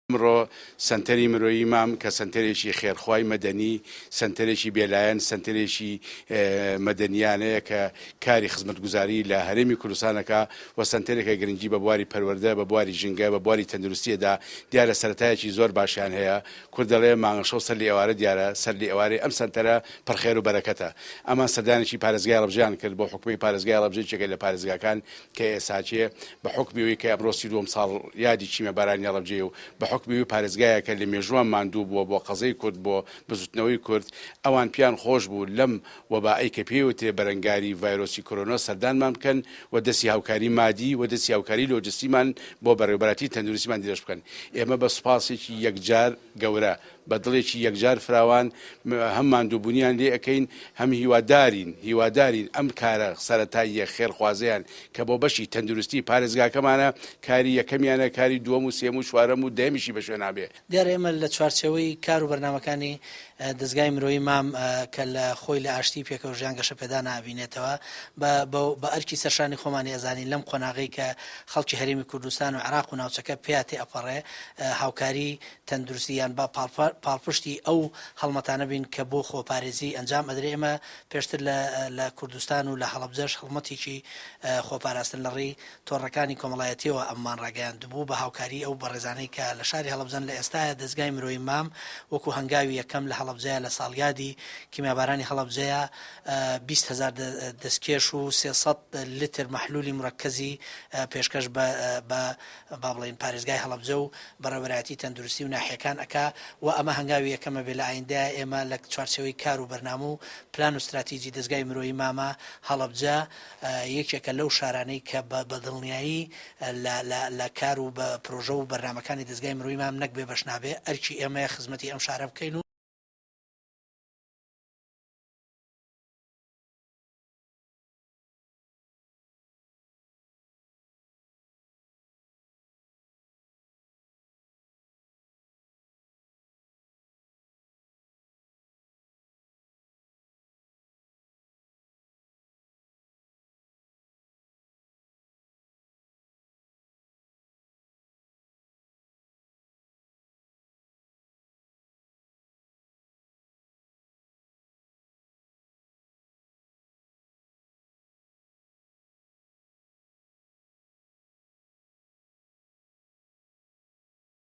ئەمڕۆ سنتەری مرۆیی مام کە سنتەرێکی خێرخوای مەدەنی سنتەرێکی بێلایەن سنتەرێکی مەدەنیانەیە کە کاری خزمەتگوزاری لە هەرێمی کوردستانەکە و سنتەرێکە گرنگی بە بواری پەروەردە بە بواری ژینگە بە بواری تەندروستیەدا دیارە سەرەتایەکی زۆر باشیان هەیە کورد دەڵێ مانگەشەو سەر لە ئێوارە دیارە سەر لە ئێوارەی ئەم سنتەرە پڕخێر و بەرەکەتە ئەمان سەردانێکی پارێزگای هەڵبژیان کرد بۆ حکومەی پارێزگای هەڵبژێ چێکە لە پارێزگاکان کە ئێساچێ بە حکمیەوەی کە ئەمڕۆ 32 ساڵ یادی چیمە بارانی هەڵبژێ و بە حکمی پارێزگایەکە لە مێژوان ماندوو بووە بۆ قەزەی کورد بۆ بزوتنەوەی کورد ئەوان پیان خۆش بوو لەم وەبائەی کە پێوتێ بەرەنگاری ڤایرۆسی کۆرۆنا سەردانمان بکەن و دەستی هاوکاری مادی و دەستی هاوکاری لۆجستیمان بۆ بەڕێوەبەراتی تەندروستیمان درێژ بکەن ئێمە بە سوپاسێکی یەکجار گەورە بە دڵێکی یەکجار فراوان هەم ماندووبوونیان لێ ئەەکەین هەم هیوادارین ئەم کارە سەرەتاییە خێرخوازیان کە بۆ بەشی تەندروستی پارێزگاکەمانە کاری یەکەمیانە کاری دووەم و سێم و چوارەم و دەمیشی بەشوێ نابێ دیارە ئێمە لە چوارچەوەی کار و بەرنامەکانی دەستگای مرۆیی مام کە لە خۆی لە ئاشتی پێکەوە ژیان گەشە پێدا نابینێتەوە بە ئەرکی سەرشانی خۆمانی ئەزانین لەم قۆناغی کە خەڵکی هەرێمی کوردستان و عێراق و ناوچەکە پێاتێ ئەپەڕێ هاوکاری تەندروستیان بە پاڵپشتی ئەو هەڵمەتانە بین کە بۆ خۆپارێزی ئەنجام ئەدرێ ئێمە پێشتر لە کوردستان و لە هەڵەبجەش هەڵمەتێکی خۆپاراستن لە ڕێی تۆڕەکانی کۆمەڵایەتیەوە ئەممان ڕاگەیاندبوو بە هاوکاری ئەو بەڕێزانەی کە لە شاری هەڵەبجەن لە ئێستاە دەستگای مرۆیی مام وەکو هەنگاوی یەکەم لە هەڵەبجەیە لە ساڵیادی کیمیابارانی هەڵەبجەیە 20,000 دەستکێش و 300 لیتر مەحلولی مرەکەزی پێشکەش بە بڵێن پارێزگای هەڵەبجە و بەڕێوەبەرایەتی تەندروستی و ناحیەکان ئەکا و ئەمە هەنگاوی یەکەمە بێ لە ئایندەیە ئێمە لە چوارچەوەی کار و بەرنامە و پلان و استراتیژی دەستگای مرۆیی مامە هەڵەبجە یەکێکە لەو شارانەی کە بە دڵنیایی لە کار و بە پرۆژە و بەرنامەکانی دەستگای مرۆیی مام نەک بێ بەش نابێ ئەرکی ئێمە خزمەتی ئەم شارە بکەین و